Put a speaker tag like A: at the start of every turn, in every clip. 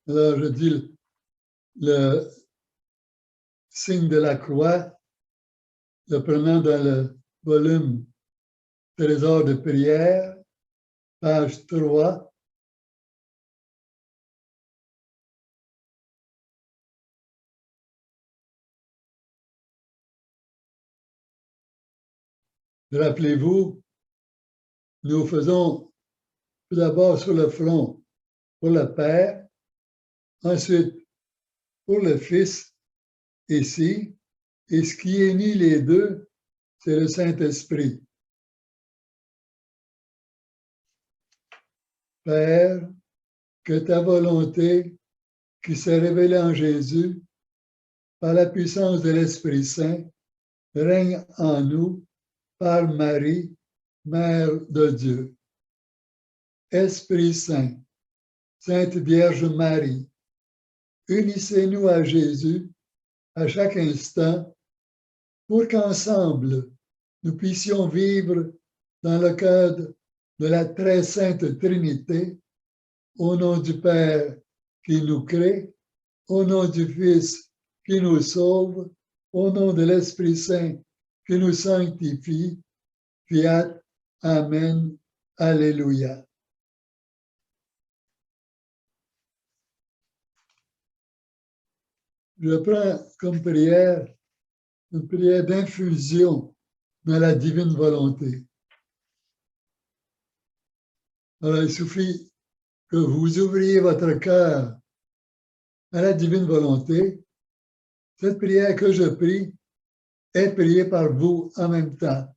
A: Alors, je dis le signe de la croix, le prenant dans le volume Trésor de prière, page 3. Rappelez-vous, nous faisons tout d'abord sur le front pour le Père, ensuite pour le Fils ici, et ce qui unit les deux, c'est le Saint-Esprit. Père, que ta volonté qui s'est révélée en Jésus par la puissance de l'Esprit Saint règne en nous par Marie, Mère de Dieu. Esprit Saint, Sainte Vierge Marie, unissez-nous à Jésus à chaque instant pour qu'ensemble nous puissions vivre dans le cadre de la très sainte Trinité, au nom du Père qui nous crée, au nom du Fils qui nous sauve, au nom de l'Esprit Saint qui nous sanctifie. Fiat, Amen, Alléluia. Je prends comme prière une prière d'infusion dans la divine volonté. Alors, il suffit que vous ouvriez votre cœur à la divine volonté. Cette prière que je prie est priée par vous en même temps.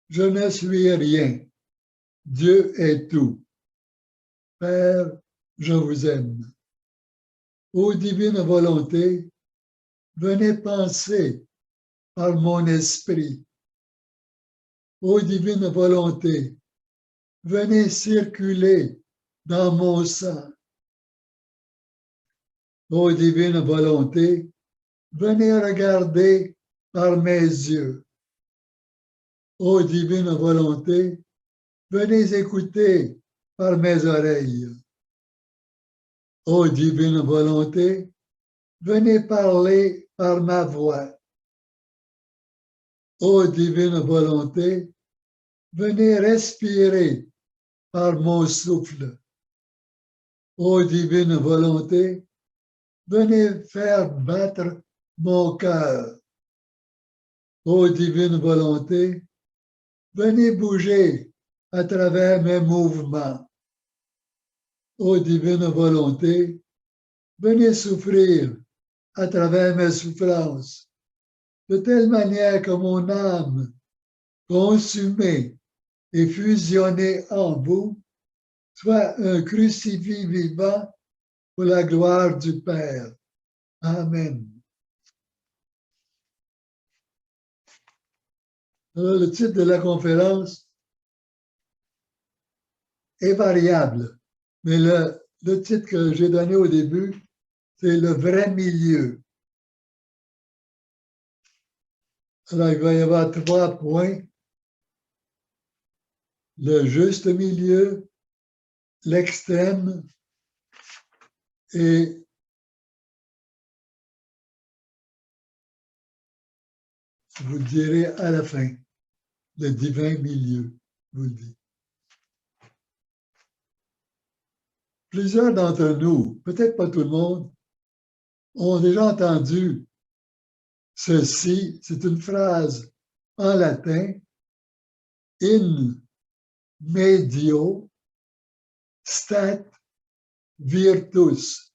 A: Je ne suis rien. Dieu est tout. Père, je vous aime. Ô divine volonté, venez penser par mon esprit. Ô divine volonté, venez circuler dans mon sang. Ô divine volonté, venez regarder par mes yeux. Ô divine volonté, venez écouter par mes oreilles. Ô divine volonté, venez parler par ma voix. Ô divine volonté, venez respirer par mon souffle. Ô divine volonté, venez faire battre mon cœur. Ô divine volonté, venez bouger à travers mes mouvements. Ô divine volonté, venez souffrir à travers mes souffrances, de telle manière que mon âme, consumée et fusionnée en vous, soit un crucifix vivant pour la gloire du Père. Amen. Alors, le titre de la conférence est variable, mais le titre que j'ai donné au début, c'est le vrai milieu. Alors, il va y avoir 3 points. Le juste milieu, l'extrême et vous le direz à la fin, le divin milieu, vous le dites. Plusieurs d'entre nous, peut-être pas tout le monde, ont déjà entendu ceci, c'est une phrase en latin, in medio stat virtus.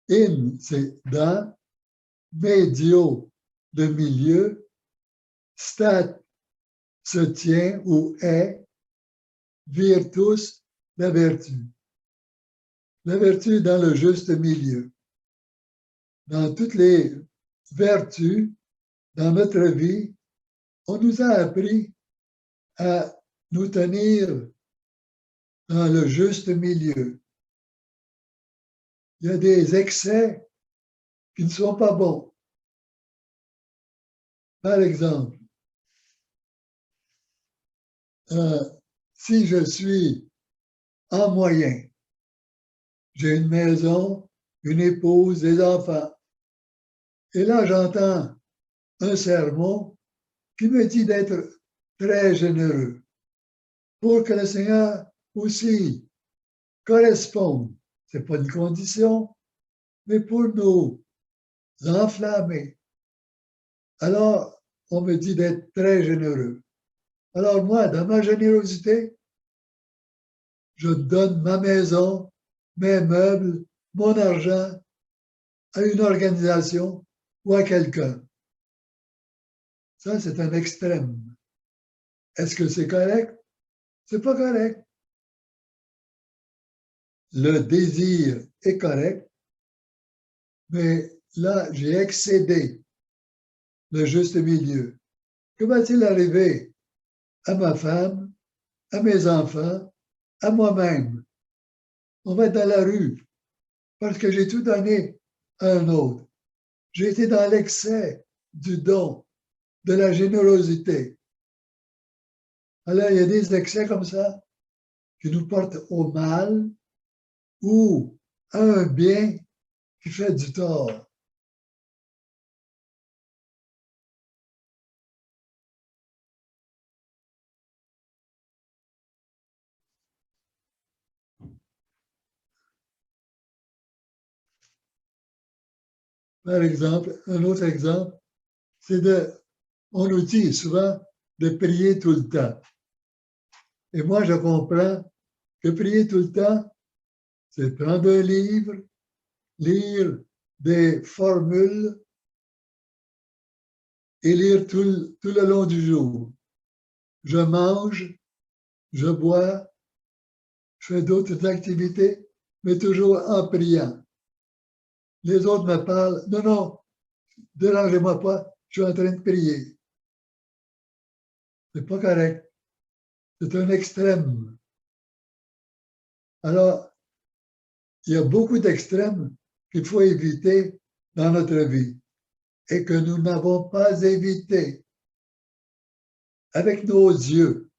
A: In, c'est dans, medio, de milieu, stat se tient ou est, virtus, la vertu. La vertu dans le juste milieu. Dans toutes les vertus, dans notre vie, on nous a appris à nous tenir dans le juste milieu. Il y a des excès qui ne sont pas bons. Par exemple, si je suis en moyen, j'ai une maison, une épouse, des enfants. Et là, j'entends un sermon qui me dit d'être très généreux pour que le Seigneur aussi corresponde. Ce n'est pas une condition, mais pour nous enflammer. Alors, on me dit d'être très généreux. Alors moi, dans ma générosité, je donne ma maison, mes meubles, mon argent à une organisation ou à quelqu'un. Ça, c'est un extrême. Est-ce que c'est correct? C'est pas correct. Le désir est correct, mais là, j'ai excédé le juste milieu. Que va-t-il arriver à ma femme, à mes enfants, à moi-même? On va être dans la rue parce que j'ai tout donné à un autre. J'ai été dans l'excès du don, de la générosité. Alors, il y a des excès comme ça qui nous portent au mal ou à un bien qui fait du tort. Par exemple, un autre exemple, c'est on nous dit souvent de prier tout le temps. Et moi, je comprends que prier tout le temps, c'est prendre un livre, lire des formules et lire tout le long du jour. Je mange, je bois, je fais d'autres activités, mais toujours en priant. Les autres me parlent, non, non, dérangez-moi pas, je suis en train de prier. C'est pas correct. C'est un extrême. Alors, il y a beaucoup d'extrêmes qu'il faut éviter dans notre vie et que nous n'avons pas évité avec nos yeux.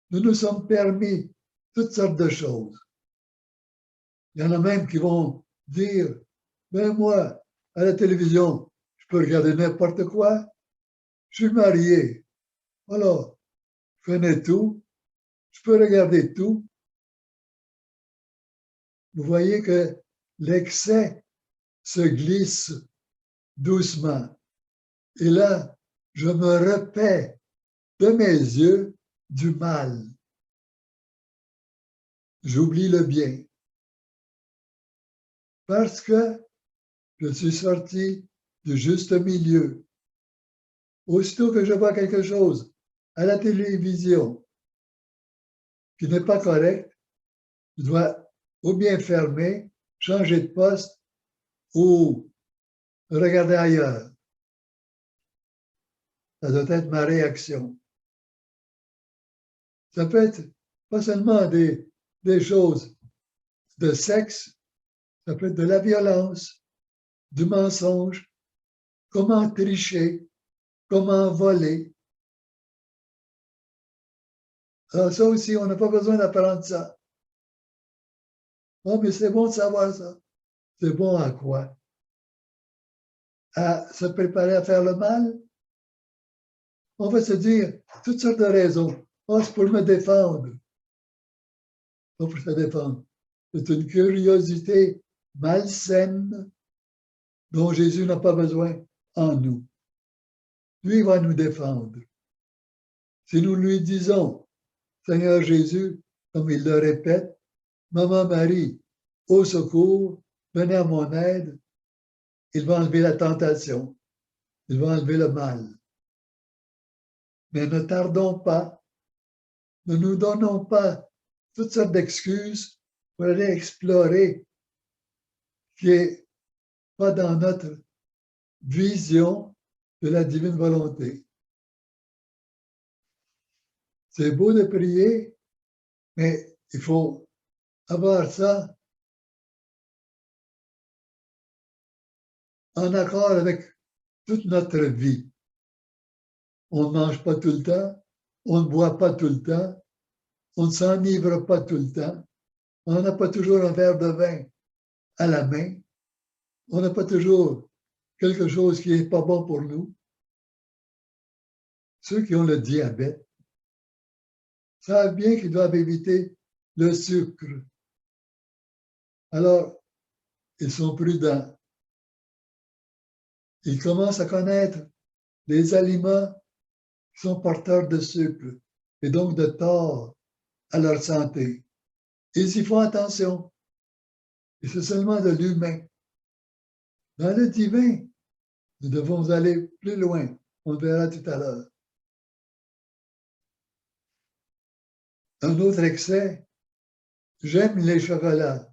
A: Nous nous sommes permis toutes sortes de choses. Il y en a même qui vont dire, ben moi, à la télévision, je peux regarder n'importe quoi, je suis marié. Alors, je connais tout, je peux regarder tout. Vous voyez que l'excès se glisse doucement. Et là, je me repais de mes yeux du mal. J'oublie le bien. Parce que je suis sorti du juste milieu. Aussitôt que je vois quelque chose à la télévision qui n'est pas correct, je dois ou bien fermer, changer de poste ou regarder ailleurs. Ça doit être ma réaction. Ça peut être pas seulement des choses de sexe, ça peut être de la violence, du mensonge, comment tricher, comment voler. Alors ça aussi, on n'a pas besoin d'apprendre ça. Oh, mais c'est bon de savoir ça. C'est bon à quoi? À se préparer à faire le mal? On va se dire toutes sortes de raisons. Oh, c'est pour me défendre. Pas pour se défendre. C'est une curiosité malsaine dont Jésus n'a pas besoin en nous. Lui va nous défendre. Si nous lui disons, Seigneur Jésus, comme il le répète, Maman Marie, au secours, venez à mon aide, il va enlever la tentation, il va enlever le mal. Mais ne tardons pas, ne nous donnons pas toutes sortes d'excuses pour aller explorer ce qui n'est pas dans notre vision de la divine volonté. C'est beau de prier, mais il faut avoir ça en accord avec toute notre vie. On ne mange pas tout le temps, on ne boit pas tout le temps, on ne s'enivre pas tout le temps. On n'a pas toujours un verre de vin à la main. On n'a pas toujours quelque chose qui n'est pas bon pour nous. Ceux qui ont le diabète savent bien qu'ils doivent éviter le sucre. Alors, ils sont prudents. Ils commencent à connaître les aliments qui sont porteurs de sucre et donc de tort à leur santé. Ils y font attention. Et c'est seulement de l'humain. Dans le divin, nous devons aller plus loin. On le verra tout à l'heure. Un autre excès, j'aime les chocolats,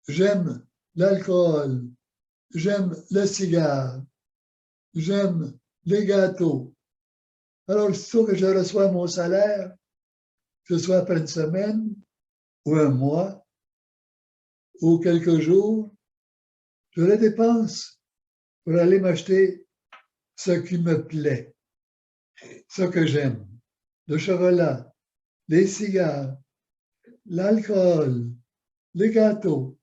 A: j'aime l'alcool, j'aime le cigare, j'aime les gâteaux. Alors, aussitôt que je reçois mon salaire, que ce soit après une semaine, ou un mois, ou quelques jours, je les dépense pour aller m'acheter ce qui me plaît, ce que j'aime. Le chocolat, les cigares, l'alcool, les gâteaux.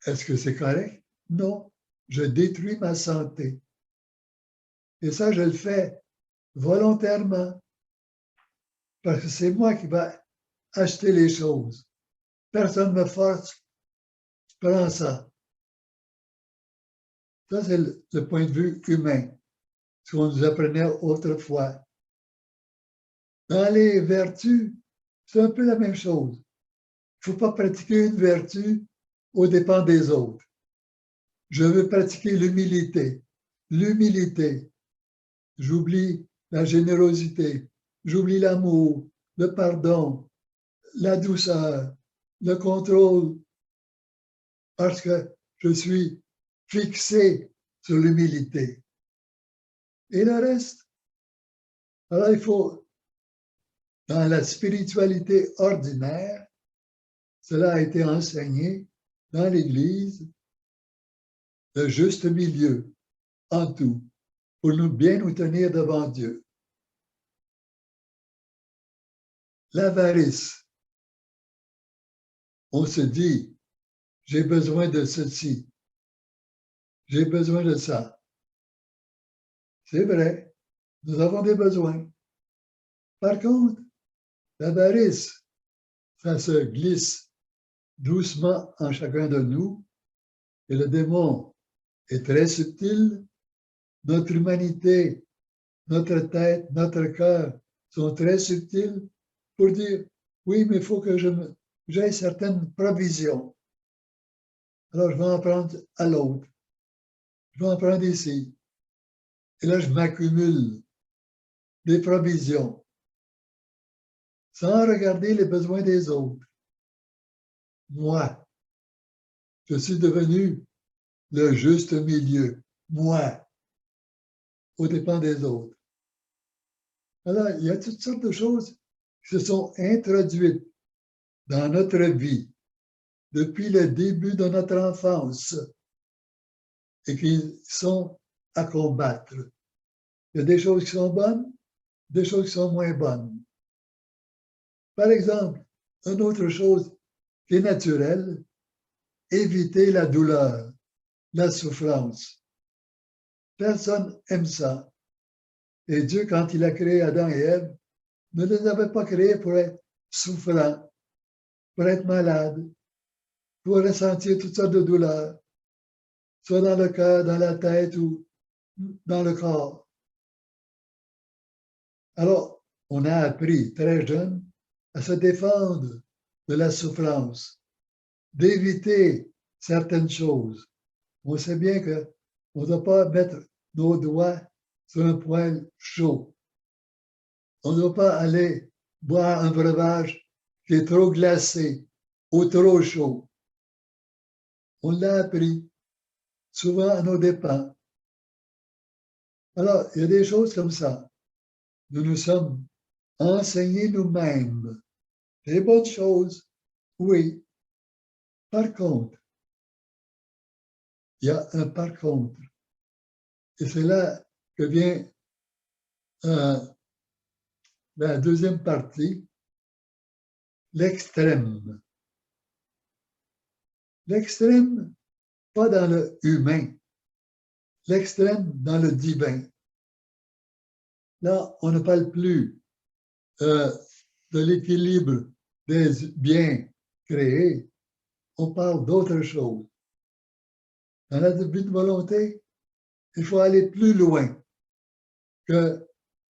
A: Est-ce que c'est correct? Non. Je détruis ma santé. Et ça, je le fais volontairement. Parce que c'est moi qui vais acheter les choses. Personne ne me force. Prends ça. Ça, c'est le point de vue humain, ce qu'on nous apprenait autrefois. Dans les vertus, c'est un peu la même chose. Il ne faut pas pratiquer une vertu aux dépens des autres. Je veux pratiquer l'humilité. L'humilité. J'oublie la générosité. J'oublie l'amour, le pardon, la douceur, le contrôle, parce que je suis fixé sur l'humilité. Et le reste, alors il faut, dans la spiritualité ordinaire, cela a été enseigné dans l'Église, le juste milieu en tout, pour nous bien nous tenir devant Dieu. L'avarice. On se dit, j'ai besoin de ceci, j'ai besoin de ça. C'est vrai, nous avons des besoins. Par contre, l'avarice, ça se glisse doucement en chacun de nous et le démon est très subtil. Notre humanité, notre tête, notre cœur sont très subtils pour dire, oui, mais il faut que j'aie certaines provisions. Alors, je vais en prendre à l'autre. Je vais en prendre ici. Et là, je m'accumule des provisions sans regarder les besoins des autres. Moi, je suis devenu le juste milieu. Moi, aux dépens des autres. Alors, il y a toutes sortes de choses qui se sont introduites dans notre vie depuis le début de notre enfance et qui sont à combattre. Il y a des choses qui sont bonnes, des choses qui sont moins bonnes. Par exemple, une autre chose qui est naturelle, éviter la douleur, la souffrance. Personne aime ça. Et Dieu, quand il a créé Adam et Ève, ne les avait pas créés pour être souffrants, pour être malades, pour ressentir toutes sortes de douleurs, soit dans le cœur, dans la tête ou dans le corps. Alors, on a appris très jeune à se défendre de la souffrance, d'éviter certaines choses. On sait bien qu'on ne doit pas mettre nos doigts sur un poêle chaud. On ne doit pas aller boire un breuvage qui est trop glacé ou trop chaud. On l'a appris, souvent à nos dépens. Alors, il y a des choses comme ça. Nous nous sommes enseignés nous-mêmes. Des bonnes choses, oui. Par contre, il y a un par contre. Et c'est là que vient la deuxième partie, l'extrême. L'extrême, pas dans le humain, l'extrême dans le divin. Là, on ne parle plus de l'équilibre des biens créés, on parle d'autre chose. Dans la divine volonté, il faut aller plus loin que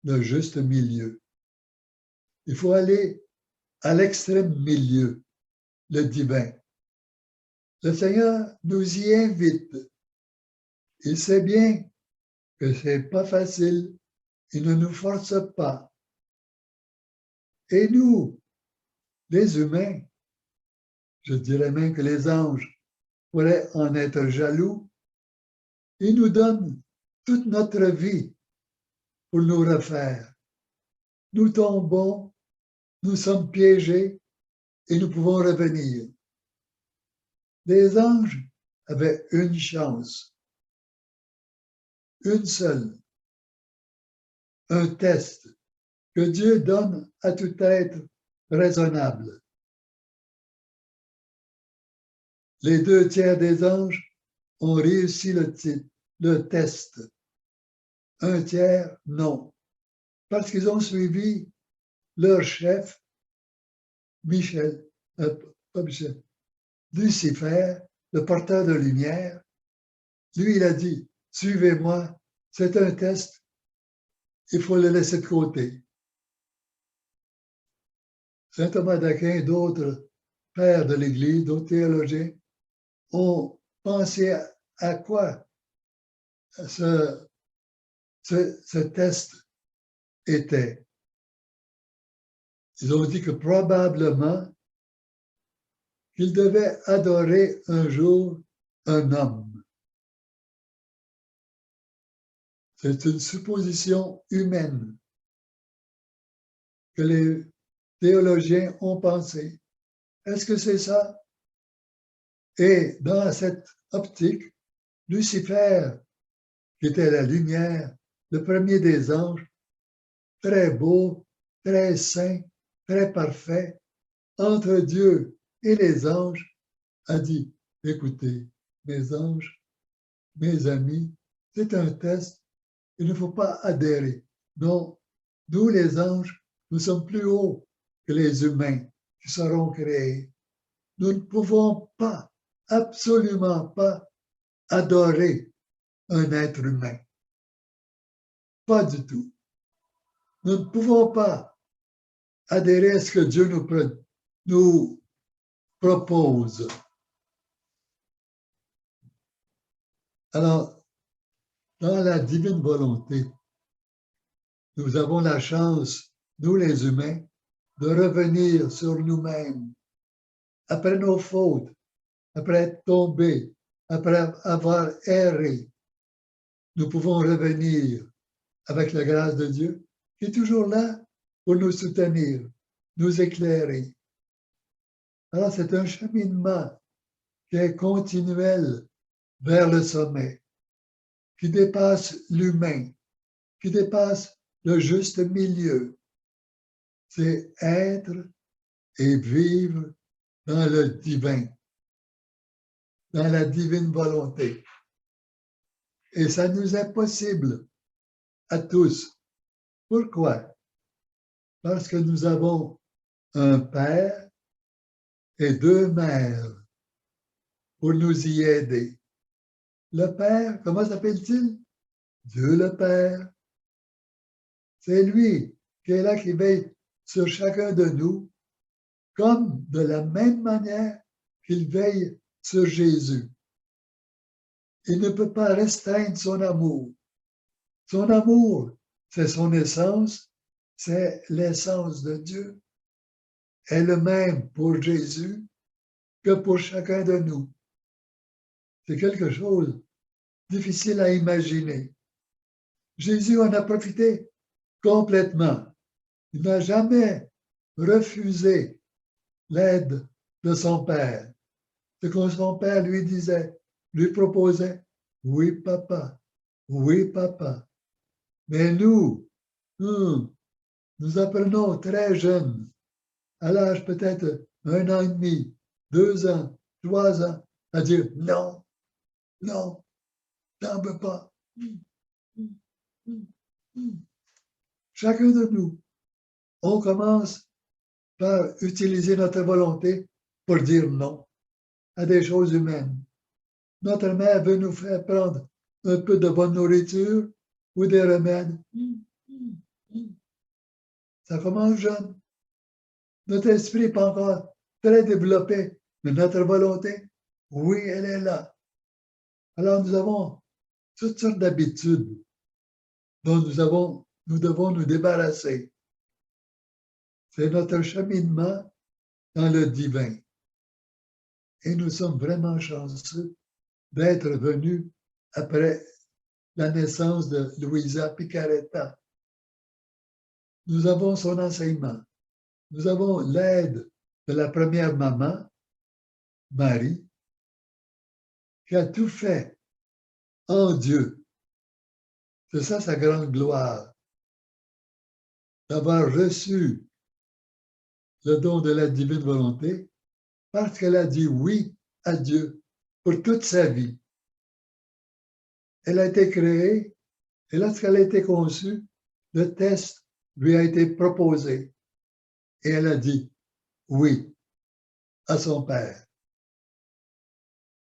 A: le juste milieu. Il faut aller à l'extrême milieu, le divin. Le Seigneur nous y invite. Il sait bien que ce n'est pas facile. Il ne nous force pas. Et nous, les humains, je dirais même que les anges pourraient en être jaloux, il nous donne toute notre vie pour nous refaire. Nous tombons, nous sommes piégés et nous pouvons revenir. Les anges avaient une chance, une seule, un test que Dieu donne à tout être raisonnable. Les 2 tiers des anges ont réussi le test. 1 tiers, non, parce qu'ils ont suivi leur chef, Lucifer, le porteur de lumière. Lui, il a dit, suivez-moi, c'est un test, il faut le laisser de côté. Saint Thomas d'Aquin et d'autres pères de l'Église, d'autres théologiens, ont pensé à quoi ce test était. Ils ont dit que probablement qu'il devait adorer un jour un homme. C'est une supposition humaine que les théologiens ont pensé. Est-ce que c'est ça? Et dans cette optique, Lucifer, qui était la lumière, le premier des anges, très beau, très saint, très parfait, entre Dieu et les anges, a dit, écoutez, mes anges, mes amis, c'est un test, il ne faut pas adhérer. Non, nous les anges, nous sommes plus hauts que les humains qui seront créés. Nous ne pouvons pas, absolument pas, adorer un être humain. Pas du tout. Nous ne pouvons pas adhérer à ce que Dieu nous propose. Alors, dans la divine volonté, nous avons la chance, nous les humains, de revenir sur nous-mêmes après nos fautes, après être tombés, après avoir erré. Nous pouvons revenir avec la grâce de Dieu qui est toujours là pour nous soutenir, nous éclairer. Alors, c'est un cheminement qui est continuel vers le sommet, qui dépasse l'humain, qui dépasse le juste milieu. C'est être et vivre dans le divin, dans la divine volonté. Et ça nous est possible à tous. Pourquoi? Parce que nous avons un père et 2 mères pour nous y aider. Le Père, comment s'appelle-t-il? Dieu le Père. C'est lui qui est là, qui veille sur chacun de nous, comme de la même manière qu'il veille sur Jésus. Il ne peut pas restreindre son amour. Son amour, c'est son essence, c'est l'essence de Dieu. Est le même pour Jésus que pour chacun de nous. C'est quelque chose de difficile à imaginer. Jésus en a profité complètement. Il n'a jamais refusé l'aide de son Père. Ce que son Père lui disait, lui proposait, oui papa, oui papa. Mais nous apprenons très jeunes, à l'âge peut-être 1 an et demi, 2 ans, 3 ans, à dire non, non, t'en veux pas. Chacun de nous, on commence par utiliser notre volonté pour dire non à des choses humaines. Notre mère veut nous faire prendre un peu de bonne nourriture ou des remèdes. Ça commence jeune. Notre esprit n'est pas encore très développé, mais notre volonté, oui, elle est là. Alors nous avons toutes sortes d'habitudes dont nous devons nous débarrasser. C'est notre cheminement dans le divin. Et nous sommes vraiment chanceux d'être venus après la naissance de Luisa Picaretta. Nous avons son enseignement. Nous avons l'aide de la première maman, Marie, qui a tout fait en Dieu. C'est ça sa grande gloire, d'avoir reçu le don de la divine volonté parce qu'elle a dit oui à Dieu pour toute sa vie. Elle a été créée et lorsqu'elle a été conçue, le test lui a été proposé et elle a dit oui à son Père.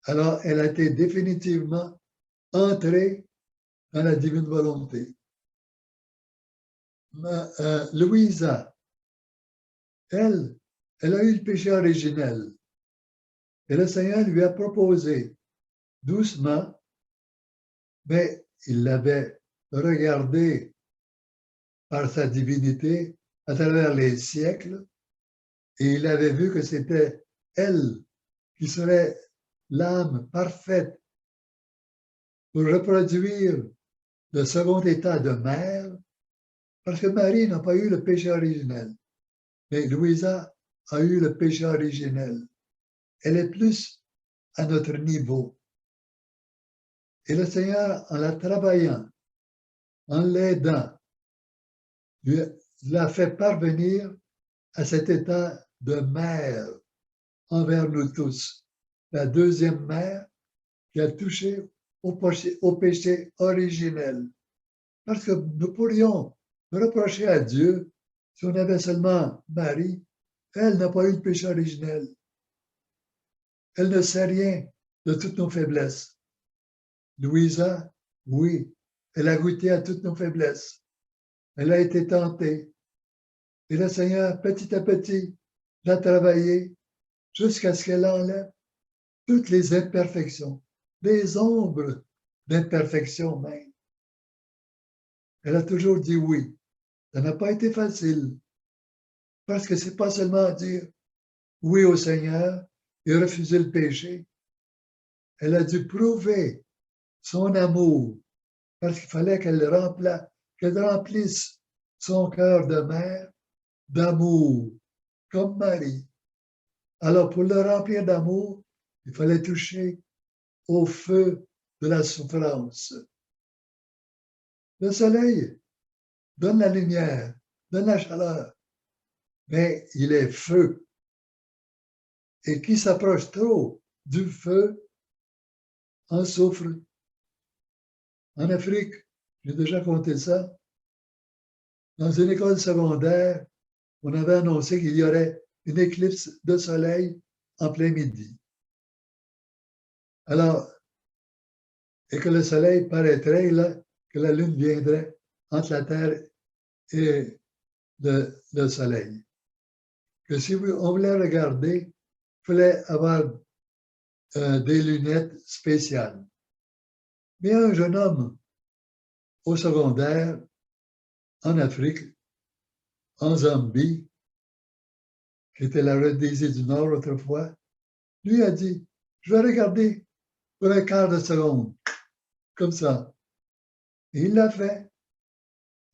A: Alors, elle a été définitivement entrée dans la divine volonté. Louisa, elle a eu le péché originel. Et le Seigneur lui a proposé doucement, mais il l'avait regardée par sa divinité à travers les siècles, et il avait vu que c'était elle qui serait l'âme parfaite pour reproduire le second état de mère, parce que Marie n'a pas eu le péché originel, mais Louisa a eu le péché originel. Elle est plus à notre niveau. Et le Seigneur, en la travaillant, en l'aidant, l'a fait parvenir à cet état de mère envers nous tous. La deuxième mère qui a touché au péché originel. Parce que nous pourrions reprocher à Dieu si on avait seulement Marie, elle n'a pas eu de péché originel. Elle ne sait rien de toutes nos faiblesses. Louisa, oui, elle a goûté à toutes nos faiblesses. Elle a été tentée. Et le Seigneur, petit à petit, l'a travaillée jusqu'à ce qu'elle enlève toutes les imperfections, les ombres d'imperfection même. Elle a toujours dit oui. Ça n'a pas été facile. Parce que c'est pas seulement dire oui au Seigneur et refuser le péché. Elle a dû prouver son amour parce qu'il fallait qu'elle remplisse son cœur de mère d'amour, comme Marie. Alors, pour le remplir d'amour, il fallait toucher au feu de la souffrance. Le soleil donne la lumière, donne la chaleur, mais il est feu. Et qui s'approche trop du feu en souffre. En Afrique, j'ai déjà compté ça, dans une école secondaire, on avait annoncé qu'il y aurait une éclipse de soleil en plein midi. Alors, et que le soleil paraîtrait là, que la lune viendrait entre la Terre et le soleil. Que si on voulait regarder, il fallait avoir des lunettes spéciales. Mais un jeune homme au secondaire, en Afrique, en Zambie, qui était la Rhodésie du Nord autrefois, lui a dit, je vais regarder pour un quart de seconde, comme ça. Et il l'a fait.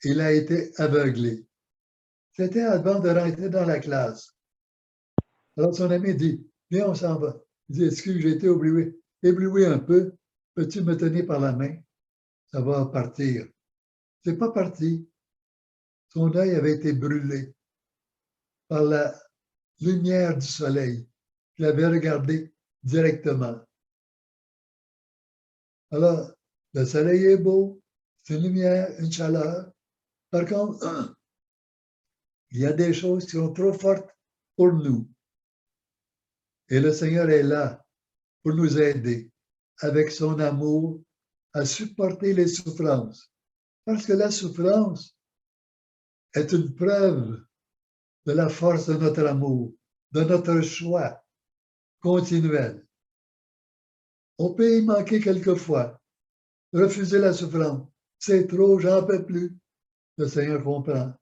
A: Il a été aveuglé. C'était avant de rentrer dans la classe. Alors son ami dit, viens, on s'en va. Il dit, excuse, j'ai été ébloui un peu. Peux-tu me tenir par la main? Ça va partir. C'est pas parti. Son œil avait été brûlé par la lumière du soleil. Il avait regardé directement. Alors, le soleil est beau, c'est une lumière, une chaleur. Par contre, il y a des choses qui sont trop fortes pour nous. Et le Seigneur est là pour nous aider avec son amour à supporter les souffrances. Parce que la souffrance est une preuve de la force de notre amour, de notre choix continuel. On peut y manquer quelquefois, refuser la souffrance. C'est trop, j'en peux plus. Le Seigneur comprend.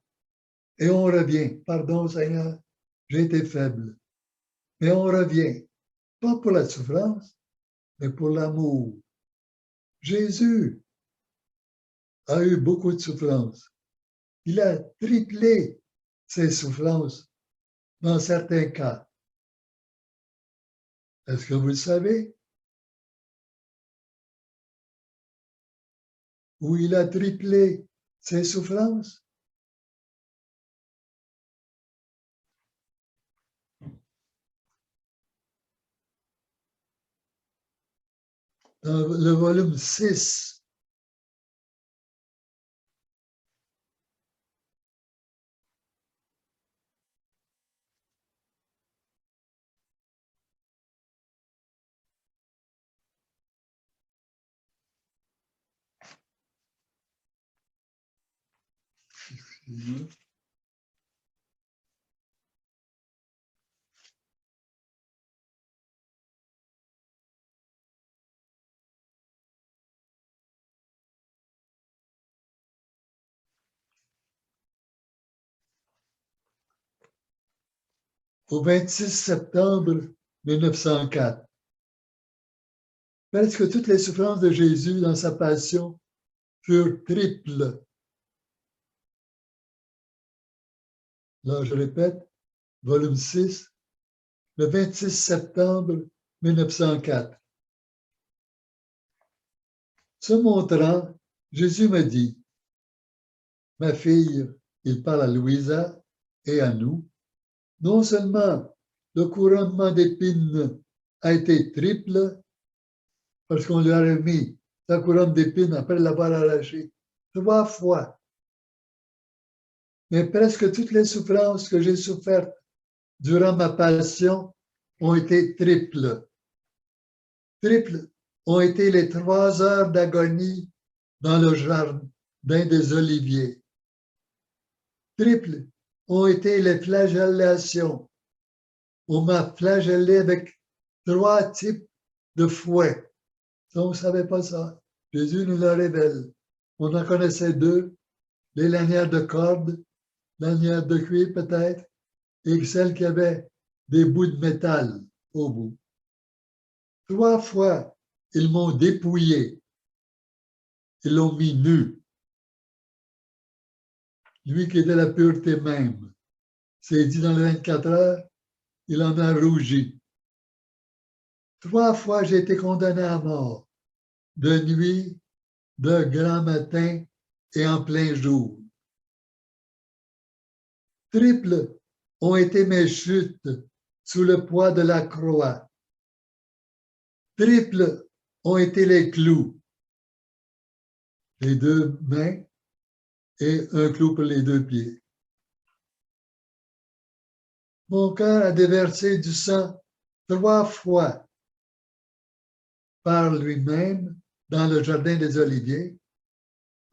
A: Et on revient. Pardon, Seigneur, j'ai été faible. Mais on revient. Pas pour la souffrance, mais pour l'amour. Jésus a eu beaucoup de souffrances. Il a triplé ses souffrances dans certains cas. Est-ce que vous le savez? Où il a triplé ses souffrances? Dans le volume 6. Au 26 septembre 1904. Presque toutes les souffrances de Jésus dans sa passion furent triples. Là, je répète, volume 6, le 26 septembre 1904. Se montrant, Jésus me dit, ma fille, il parle à Louisa et à nous, non seulement le couronnement d'épines a été triple, parce qu'on lui a remis sa couronne d'épines après l'avoir arrachée 3 fois, mais presque toutes les souffrances que j'ai souffertes durant ma passion ont été triples. Triples ont été les 3 heures d'agonie dans le jardin des Oliviers. Triples ont été les flagellations. On m'a flagellé avec 3 types de fouets. On ne savait pas ça. Jésus nous le révèle. On en connaissait 2, les lanières de corde, lanières de cuir peut-être, et celles qui avaient des bouts de métal au bout. 3 fois, ils m'ont dépouillé. Ils l'ont mis nu. Lui qui était la pureté même. C'est dit dans les 24 heures, il en a rougi. 3 fois, j'ai été condamné à mort, de nuit, de grand matin et en plein jour. Triples ont été mes chutes sous le poids de la croix. Triples ont été les clous, les 2 mains et un clou pour les 2 pieds. Mon cœur a déversé du sang 3 fois par lui-même dans le jardin des Oliviers.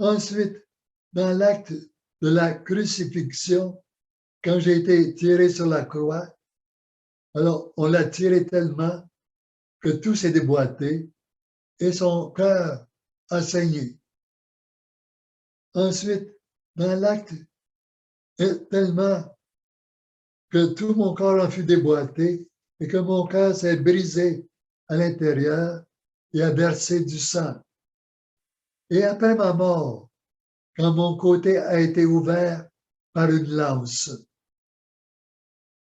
A: Ensuite, dans l'acte de la crucifixion, quand j'ai été tiré sur la croix, alors on l'a tiré tellement que tout s'est déboîté et son cœur a saigné. Ensuite, dans l'acte, tellement que tout mon corps en fut déboîté et que mon cœur s'est brisé à l'intérieur et a versé du sang. Et après ma mort, quand mon côté a été ouvert par une lance,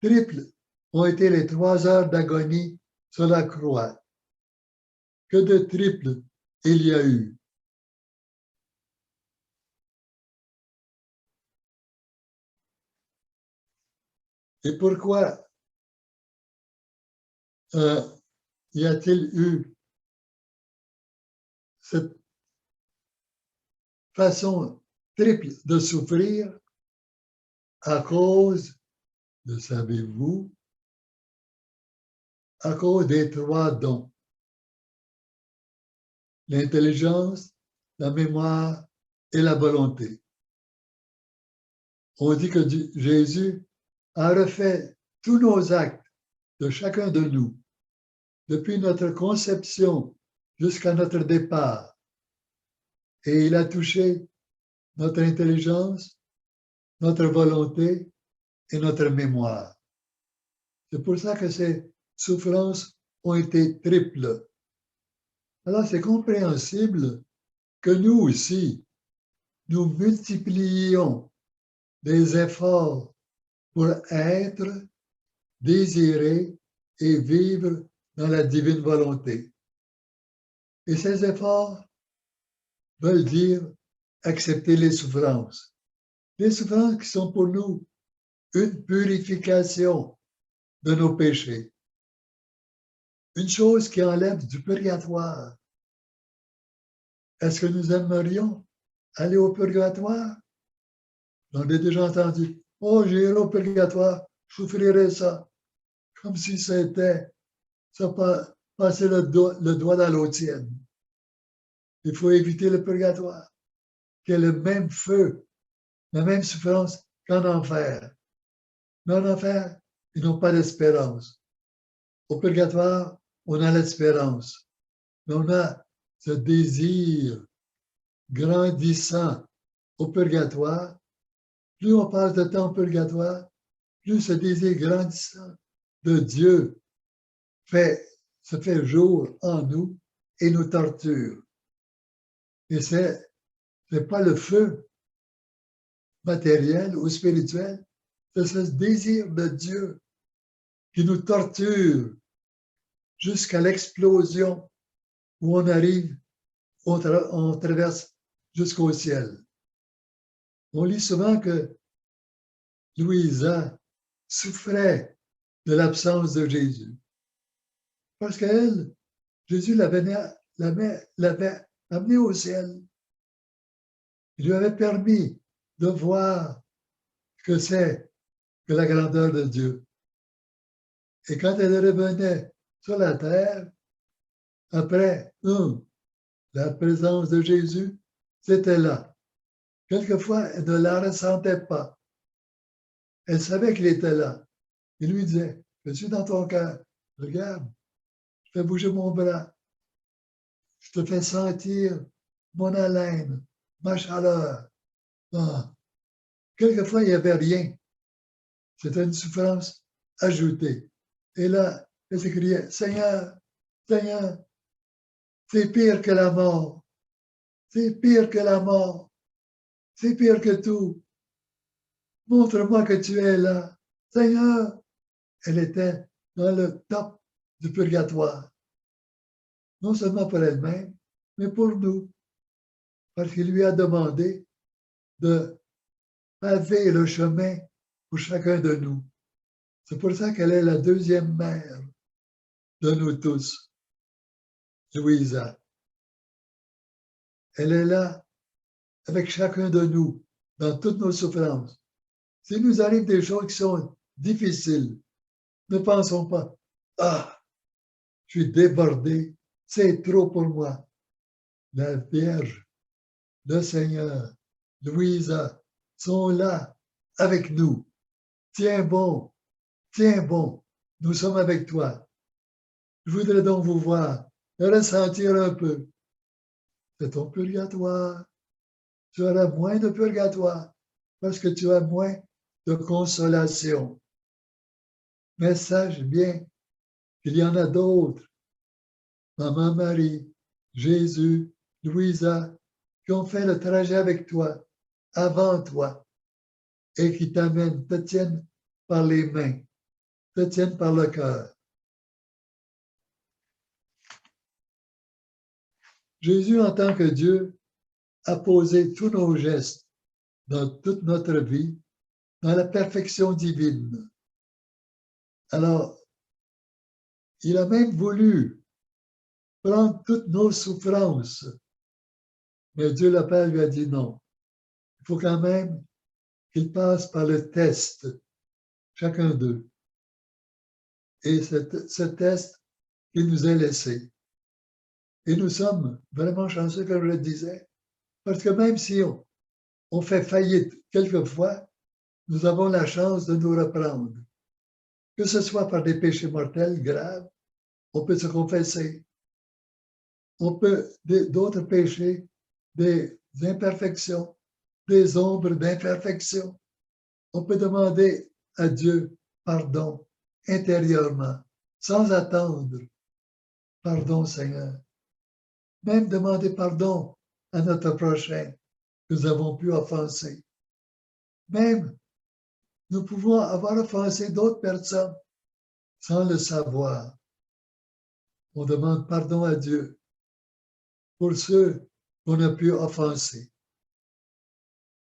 A: triples ont été les 3 heures d'agonie sur la croix. Que de triples il y a eu. Et pourquoi y a-t-il eu cette façon triple de souffrir à cause, le savez-vous, à cause des 3 dons. L'intelligence, la mémoire et la volonté. On dit que Jésus a refait tous nos actes de chacun de nous, depuis notre conception jusqu'à notre départ. Et il a touché notre intelligence, notre volonté et notre mémoire. C'est pour ça que ces souffrances ont été triples. Alors c'est compréhensible que nous aussi, nous multiplions des efforts pour être, désirer et vivre dans la divine volonté. Et ces efforts veulent dire accepter les souffrances. Les souffrances qui sont pour nous une purification de nos péchés. Une chose qui enlève du purgatoire. Est-ce que nous aimerions aller au purgatoire? J'en ai déjà entendu. Oh, j'irai au purgatoire, je souffrirai ça. Comme si c'était ça passer le doigt dans l'eau tienne. Il faut éviter le purgatoire, qui est le même feu, la même souffrance qu'en enfer. Mais en enfer, ils n'ont pas d'espérance. Au purgatoire, on a l'espérance. Mais on a ce désir grandissant au purgatoire. Plus on passe de temps au purgatoire, plus ce désir grandissant de Dieu se fait jour en nous et nous torture. Et ce n'est pas le feu matériel ou spirituel, c'est ce désir de Dieu qui nous torture jusqu'à l'explosion où on arrive, on traverse jusqu'au ciel. On lit souvent que Louisa souffrait de l'absence de Jésus. Parce qu'elle, Jésus l'avait amenée au ciel. Il lui avait permis de voir ce que c'est que la grandeur de Dieu. Et quand elle revenait sur la terre, après, la présence de Jésus, c'était là. Quelquefois, elle ne la ressentait pas. Elle savait qu'il était là. Il lui disait, je suis dans ton cœur. Regarde, je fais bouger mon bras. Je te fais sentir mon haleine, ma chaleur. Ah. Quelquefois, il n'y avait rien. C'était une souffrance ajoutée. Et là, elle s'écriait, Seigneur, Seigneur, c'est pire que la mort. C'est pire que la mort. C'est pire que tout. Montre-moi que tu es là. Seigneur, elle était dans le top du purgatoire. Non seulement pour elle-même, mais pour nous. Parce qu'il lui a demandé de paver le chemin pour chacun de nous. C'est pour ça qu'elle est la deuxième mère de nous tous, Louisa. Elle est là avec chacun de nous dans toutes nos souffrances. S'il nous arrive des choses qui sont difficiles, ne pensons pas, ah, je suis débordé, c'est trop pour moi. La Vierge, le Seigneur, Louisa sont là avec nous. Tiens bon, nous sommes avec toi. Je voudrais donc vous voir, ressentir un peu. C'est ton purgatoire. Tu auras moins de purgatoire parce que tu as moins de consolation. Mais sache bien qu'il y en a d'autres. Maman Marie, Jésus, Louisa, qui ont fait le trajet avec toi, avant toi, et qui t'amènent, te tiennent par les mains, te tiennent par le cœur. Jésus, en tant que Dieu, a posé tous nos gestes dans toute notre vie, dans la perfection divine. Alors, il a même voulu prendre toutes nos souffrances Mais Dieu le Père lui a dit non. Il faut quand même qu'ils passent par le test, chacun d'eux. Et ce test, il nous est laissé. Et nous sommes vraiment chanceux, comme je le disais, parce que même si on fait faillite quelquefois, nous avons la chance de nous reprendre. Que ce soit par des péchés mortels graves, on peut se confesser. On peut, d'autres péchés, des imperfections, des ombres d'imperfection. On peut demander à Dieu pardon intérieurement, sans attendre. Pardon, Seigneur. Même demander pardon à notre prochain que nous avons pu offenser. Même, nous pouvons avoir offensé d'autres personnes sans le savoir. On demande pardon à Dieu pour ceux qu'on a pu offenser.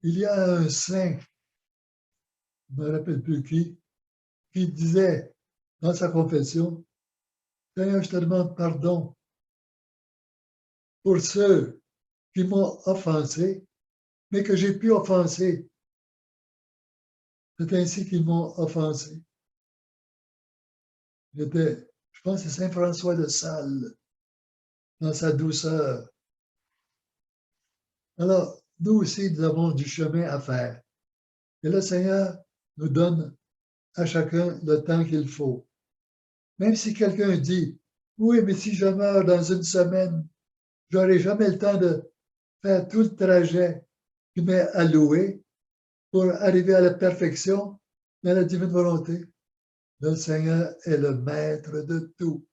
A: Il y a un saint, je ne me rappelle plus qui disait dans sa confession, Seigneur, je te demande pardon pour ceux qui m'ont offensé, mais que j'ai pu offenser. C'est ainsi qu'ils m'ont offensé. Je pense que c'est Saint François de Sales, dans sa douceur. Alors, nous aussi, nous avons du chemin à faire. Et le Seigneur nous donne à chacun le temps qu'il faut. Même si quelqu'un dit, oui, mais si je meurs dans une semaine, je n'aurai jamais le temps de faire tout le trajet qui m'est alloué pour arriver à la perfection dans la divine volonté. Le Seigneur est le maître de tout.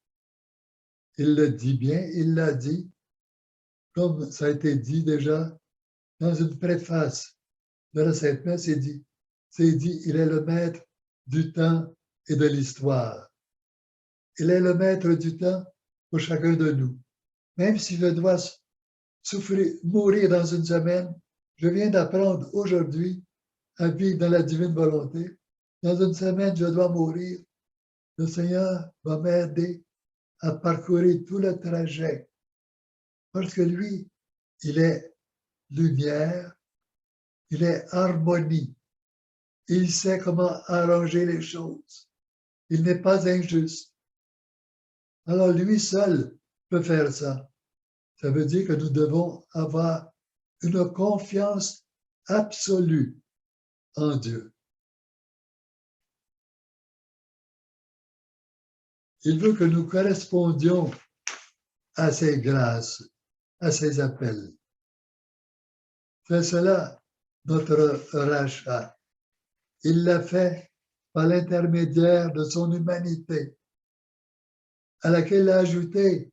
A: Il le dit bien, il l'a dit, comme ça a été dit déjà dans une préface de la Sainte Messe, c'est dit, il est le maître du temps et de l'histoire. Il est le maître du temps pour chacun de nous. Même si je dois souffrir, mourir dans une semaine, je viens d'apprendre aujourd'hui à vivre dans la divine volonté. Dans une semaine, je dois mourir. Le Seigneur va m'aider à parcourir tout le trajet. Parce que lui, il est lumière, il est harmonie. Il sait comment arranger les choses. Il n'est pas injuste. Alors lui seul peut faire ça. Ça veut dire que nous devons avoir une confiance absolue en Dieu. Il veut que nous correspondions à ses grâces, à ses appels. C'est cela notre rachat. Il l'a fait par l'intermédiaire de son humanité, à laquelle il a ajouté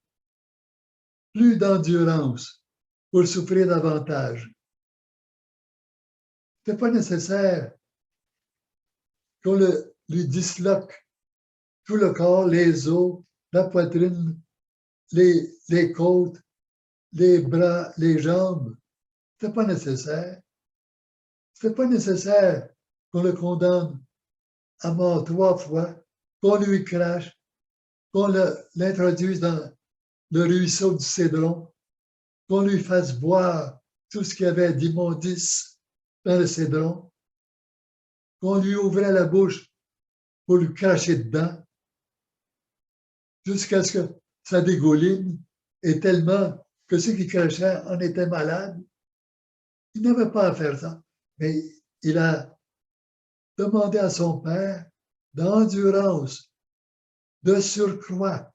A: plus d'endurance pour souffrir davantage. Ce n'est pas nécessaire qu'on lui disloque tout le corps, les os, la poitrine, les côtes, les bras, les jambes. Ce n'est pas nécessaire. Ce n'est pas nécessaire qu'on le condamne à mort 3 fois, qu'on lui crache, qu'on l'introduise dans le ruisseau du Cédron, qu'on lui fasse boire tout ce qu'il y avait d'immondice dans le Cédron, qu'on lui ouvrait la bouche pour lui cracher dedans, jusqu'à ce que ça dégouline, et tellement que ceux qui crachaient en étaient malades. Il n'avait pas à faire ça, mais il a demandé à son Père d'endurance, de surcroît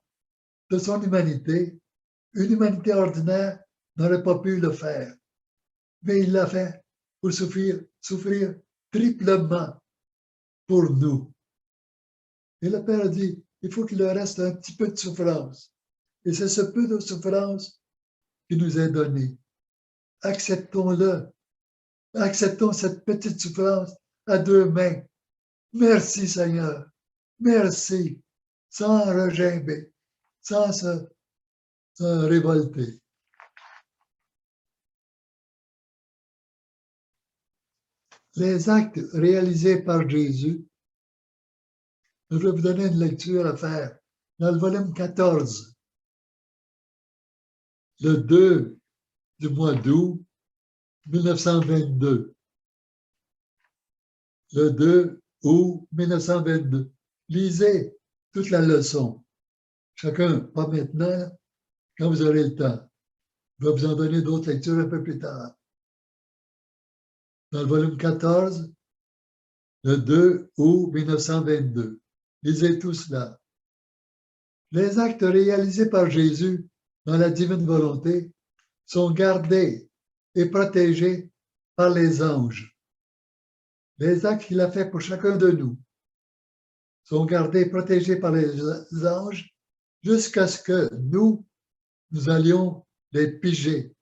A: de son humanité. Une humanité ordinaire n'aurait pas pu le faire, mais il l'a fait pour souffrir triplement pour nous. Et le Père a dit, il faut qu'il reste un petit peu de souffrance. Et c'est ce peu de souffrance qui nous est donné. Acceptons-le. Acceptons cette petite souffrance à 2 mains. Merci Seigneur. Merci. Sans regimber, sans se révolter. Les actes réalisés par Jésus, je vais vous donner une lecture à faire dans le volume 14, le 2 du mois d'août 1922. Le 2 août 1922. Lisez toute la leçon. Chacun, pas maintenant, quand vous aurez le temps. Je vais vous en donner d'autres lectures un peu plus tard. Dans le volume 14, le 2 août 1922. Lisez tout cela. Les actes réalisés par Jésus dans la divine volonté sont gardés et protégés par les anges. Les actes qu'il a faits pour chacun de nous sont gardés et protégés par les anges jusqu'à ce que nous allions les piger,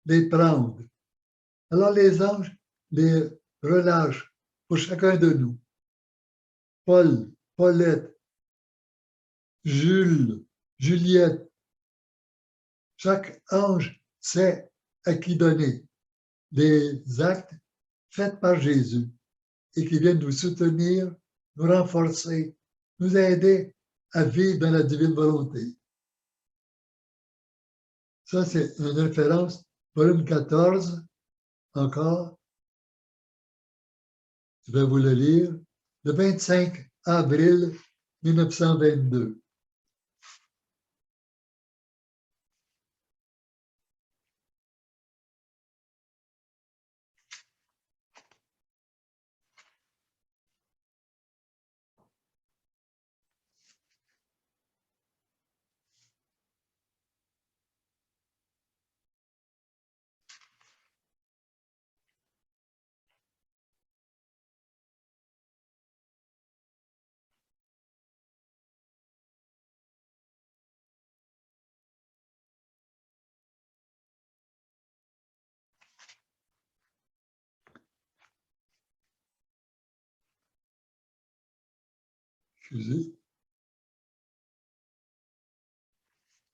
A: les prendre. Alors les anges les relâchent pour chacun de nous. Paul, Paulette, Jules, Juliette. Chaque ange sait à qui donner les actes faits par Jésus et qui viennent nous soutenir, nous renforcer, nous aider à vivre dans la divine volonté. Ça, c'est une référence, volume 14, encore. Je vais vous le lire. Le 25 avril 1922. Excusez.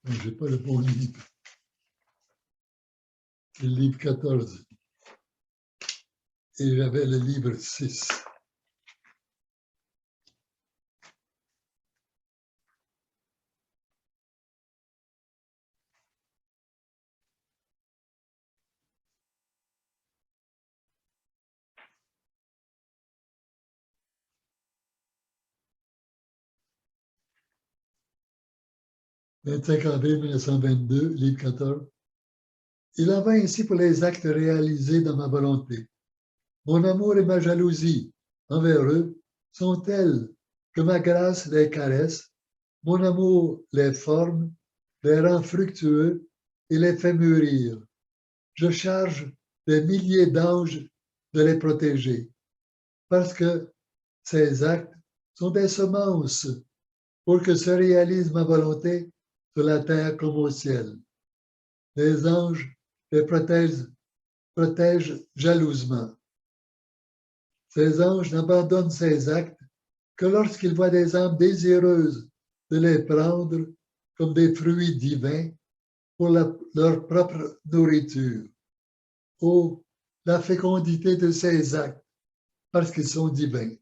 A: Je n'ai pas le bon livre. C'est le livre 14. Et j'avais le livre 6. « 25 avril 1922, livre 14. Il en va ainsi pour les actes réalisés dans ma volonté. Mon amour et ma jalousie envers eux sont tels que ma grâce les caresse, mon amour les forme, les rend fructueux et les fait mûrir. Je charge des milliers d'anges de les protéger, parce que ces actes sont des semences pour que se réalise ma volonté sur la terre comme au ciel. Les anges les protègent jalousement. Ces anges n'abandonnent ces actes que lorsqu'ils voient des âmes désireuses de les prendre comme des fruits divins pour leur propre nourriture. Oh, la fécondité de ces actes, parce qu'ils sont divins.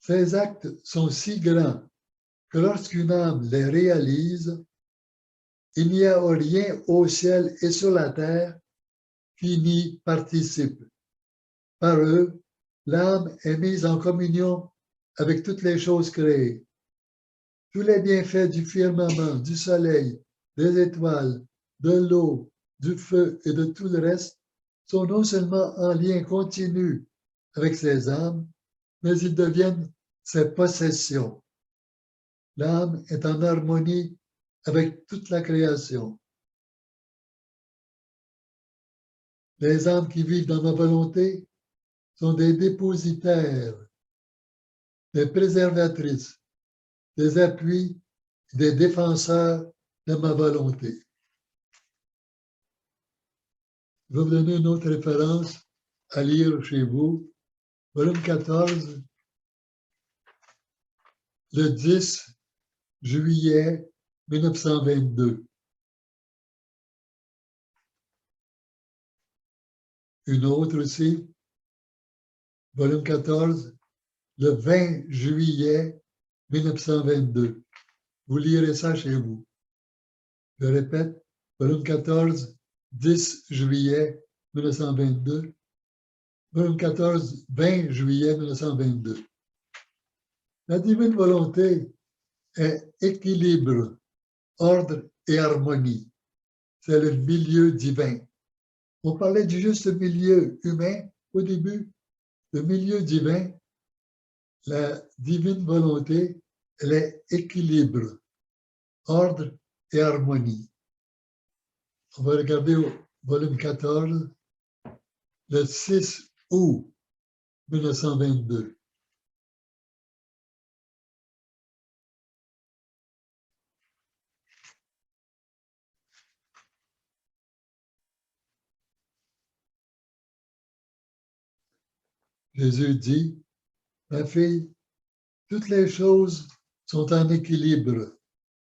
A: Ces actes sont si grands que lorsqu'une âme les réalise, il n'y a rien au ciel et sur la terre qui n'y participe. Par eux, l'âme est mise en communion avec toutes les choses créées. Tous les bienfaits du firmament, du soleil, des étoiles, de l'eau, du feu et de tout le reste sont non seulement en lien continu avec ces âmes, mais ils deviennent ses possessions. L'âme est en harmonie avec toute la création. Les âmes qui vivent dans ma volonté sont des dépositaires, des préservatrices, des appuis, des défenseurs de ma volonté. Je vais vous donner une autre référence à lire chez vous. Volume 14, le 10 juillet 1922. Une autre aussi, volume 14, le 20 juillet 1922. Vous lirez ça chez vous. Je répète, volume 14, 10 juillet 1922, volume 14, 20 juillet 1922. La divine volonté est équilibre, ordre et harmonie. C'est le milieu divin. On parlait du juste milieu humain au début. Le milieu divin, la divine volonté, elle est équilibre, ordre et harmonie. On va regarder au volume 14, le 6 août 1922. Jésus dit, ma fille, toutes les choses sont en équilibre,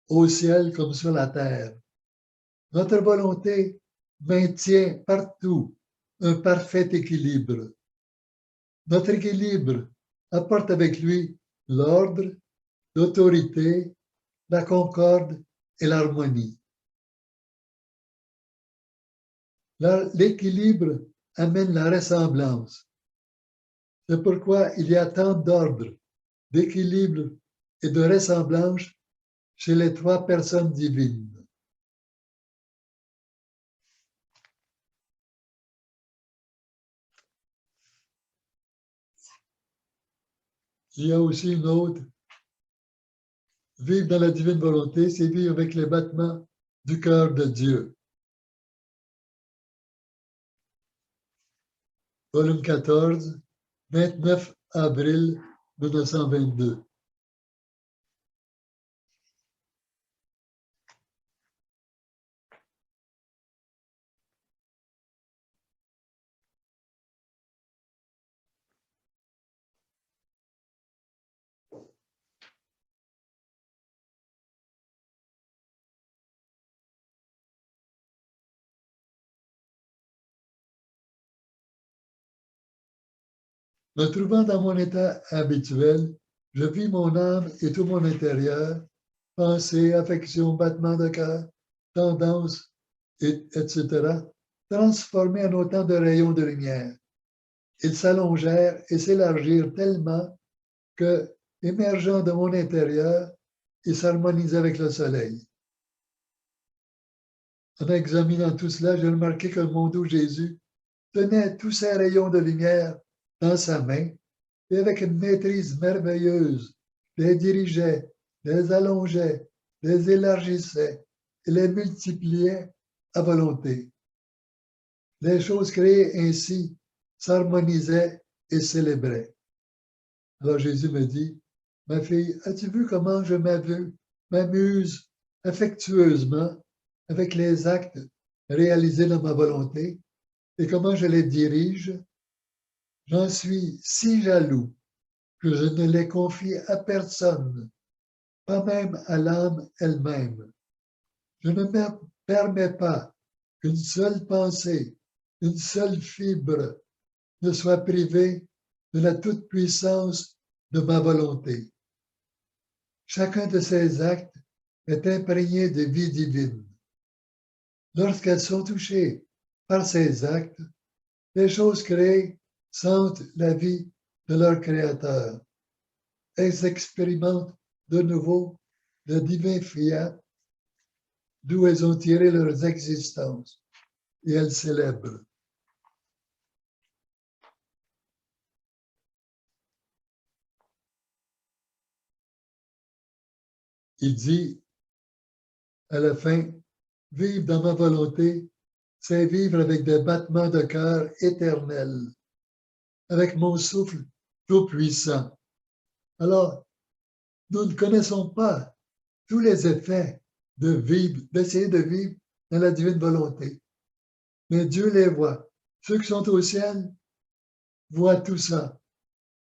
A: au ciel comme sur la terre. Notre volonté maintient partout un parfait équilibre. Notre équilibre apporte avec lui l'ordre, l'autorité, la concorde et l'harmonie. L'équilibre amène la ressemblance. C'est pourquoi il y a tant d'ordre, d'équilibre et de ressemblance chez les trois personnes divines. Il y a aussi une autre. Vivre dans la divine volonté, c'est vivre avec les battements du cœur de Dieu. Volume 14, 29 avril 1922. Me trouvant dans mon état habituel, je vis mon âme et tout mon intérieur, pensée, affection, battement de cœur, tendance, etc., transformés en autant de rayons de lumière. Ils s'allongèrent et s'élargirent tellement que, émergeant de mon intérieur, ils s'harmonisaient avec le soleil. En examinant tout cela, j'ai remarqué que mon doux Jésus tenait tous ces rayons de lumière dans sa main et avec une maîtrise merveilleuse, les dirigeait, les allongeait, les élargissait et les multipliait à volonté. Les choses créées ainsi s'harmonisaient et célébraient. Alors Jésus me dit, ma fille, as-tu vu comment je m'amuse affectueusement avec les actes réalisés dans ma volonté et comment je les dirige? J'en suis si jaloux que je ne les confie à personne, pas même à l'âme elle-même. Je ne me permets pas qu'une seule pensée, une seule fibre ne soit privée de la toute-puissance de ma volonté. Chacun de ces actes est imprégné de vie divine. Lorsqu'elles sont touchées par ces actes, les choses créées sentent la vie de leur Créateur. Elles expérimentent de nouveau le divin fiat d'où elles ont tiré leurs existences et elles célèbrent. Il dit à la fin, vivre dans ma volonté, c'est vivre avec des battements de cœur éternels, avec mon souffle tout-puissant. Alors, nous ne connaissons pas tous les effets d'essayer de vivre dans la divine volonté. Mais Dieu les voit. Ceux qui sont au ciel voient tout ça.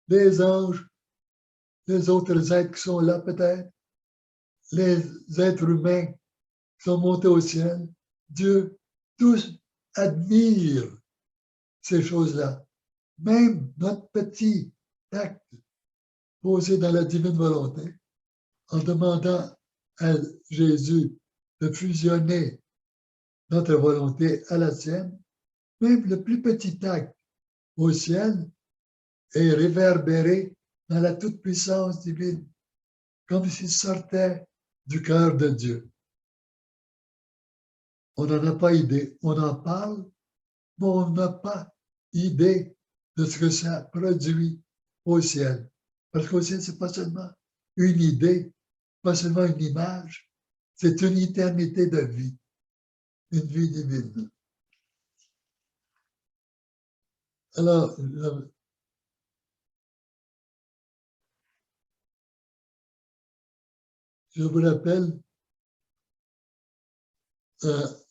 A: Les anges, les autres êtres qui sont là peut-être, les êtres humains qui sont montés au ciel, Dieu, tous admirent ces choses-là. Même notre petit acte posé dans la divine volonté, en demandant à Jésus de fusionner notre volonté à la sienne, même le plus petit acte au ciel est réverbéré dans la toute-puissance divine, comme s'il sortait du cœur de Dieu. On n'en a pas idée. On en parle, mais on n'a pas idée de ce que ça produit au ciel. Parce qu'au ciel, ce n'est pas seulement une idée, pas seulement une image, c'est une éternité de vie, une vie divine. Alors, je vous rappelle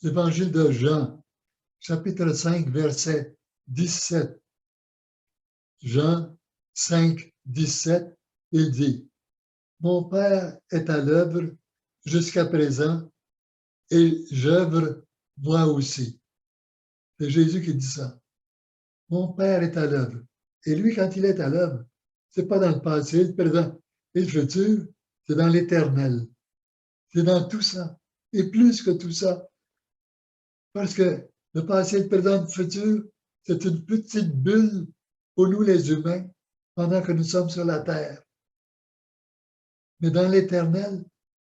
A: l'évangile de Jean, chapitre 5, verset 17. Jean 5, 17, il dit, « Mon Père est à l'œuvre jusqu'à présent et j'œuvre moi aussi. » C'est Jésus qui dit ça. Mon Père est à l'œuvre. Et lui, quand il est à l'œuvre, ce n'est pas dans le passé, le présent et le futur, c'est dans l'éternel. C'est dans tout ça. Et plus que tout ça. Parce que le passé, le présent, le futur, c'est une petite bulle pour nous les humains pendant que nous sommes sur la terre. Mais dans l'éternel,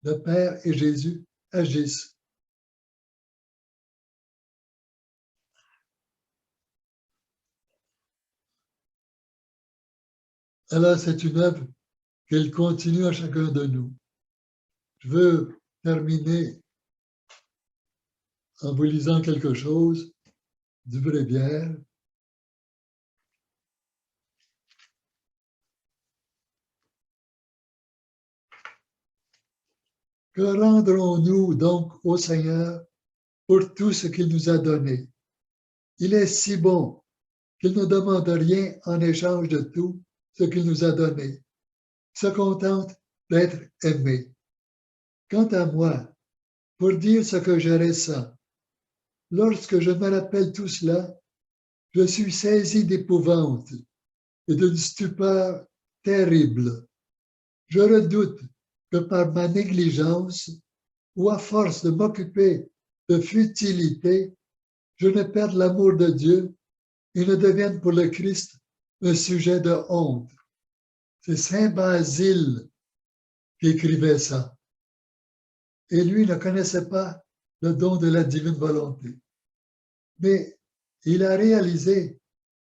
A: le Père et Jésus agissent. Alors, c'est une œuvre qu'elle continue à chacun de nous. Je veux terminer en vous lisant quelque chose du Bréviaire. Que rendrons-nous donc au Seigneur pour tout ce qu'il nous a donné? Il est si bon qu'il ne demande rien en échange de tout ce qu'il nous a donné. Il se contente d'être aimé. Quant à moi, pour dire ce que je ressens, lorsque je me rappelle tout cela, je suis saisi d'épouvante et d'une stupeur terrible. Je redoute que par ma négligence ou à force de m'occuper de futilité, je ne perde l'amour de Dieu et ne devienne pour le Christ un sujet de honte. C'est Saint Basile qui écrivait ça. Et lui ne connaissait pas le don de la divine volonté. Mais il a réalisé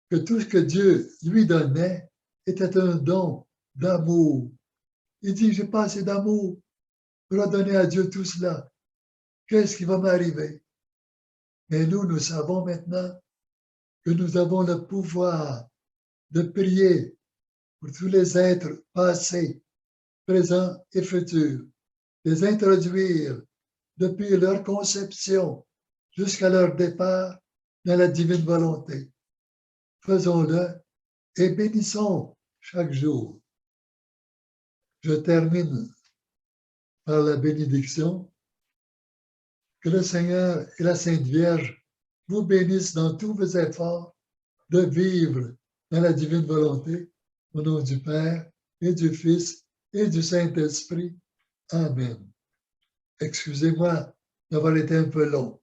A: que tout ce que Dieu lui donnait était un don d'amour. Il dit, j'ai pas assez d'amour pour donner à Dieu tout cela. Qu'est-ce qui va m'arriver? Mais nous savons maintenant que nous avons le pouvoir de prier pour tous les êtres passés, présents et futurs, les introduire depuis leur conception jusqu'à leur départ dans la divine volonté. Faisons-le et bénissons chaque jour. Je termine par la bénédiction. Que le Seigneur et la Sainte Vierge vous bénissent dans tous vos efforts de vivre dans la divine volonté, au nom du Père et du Fils et du Saint-Esprit. Amen. Excusez-moi d'avoir été un peu long.